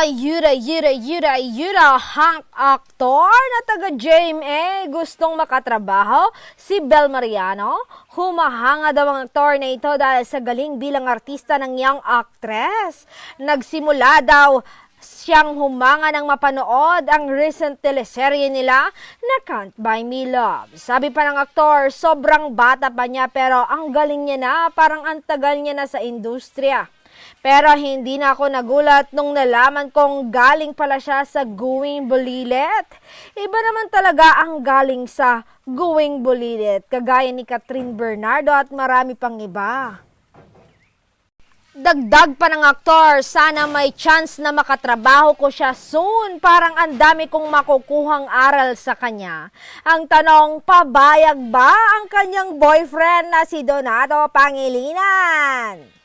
Ayuda, hang aktor na taga GMA gustong makatrabaho si Bel Mariano. Humahanga daw ang aktor na ito dahil sa galing bilang artista ng young actress. Nagsimula daw siyang humanga ng mapanood ang recent teleserye nila na Can't Buy Me Love. Sabi pa ng aktor, sobrang bata pa niya pero ang galing niya na, parang ang tagal niya na sa industriya. Pero hindi na ako nagulat nung nalaman kong galing pala siya sa Going Bulilit. Iba naman talaga ang galing sa Going Bulilit, kagaya ni Catherine Bernardo at marami pang iba. Dagdag pa ng aktor, sana may chance na makatrabaho ko siya soon. Parang ang dami kong makukuhang aral sa kanya. Ang tanong, pabayag ba ang kanyang boyfriend na si Donato Pangilinan?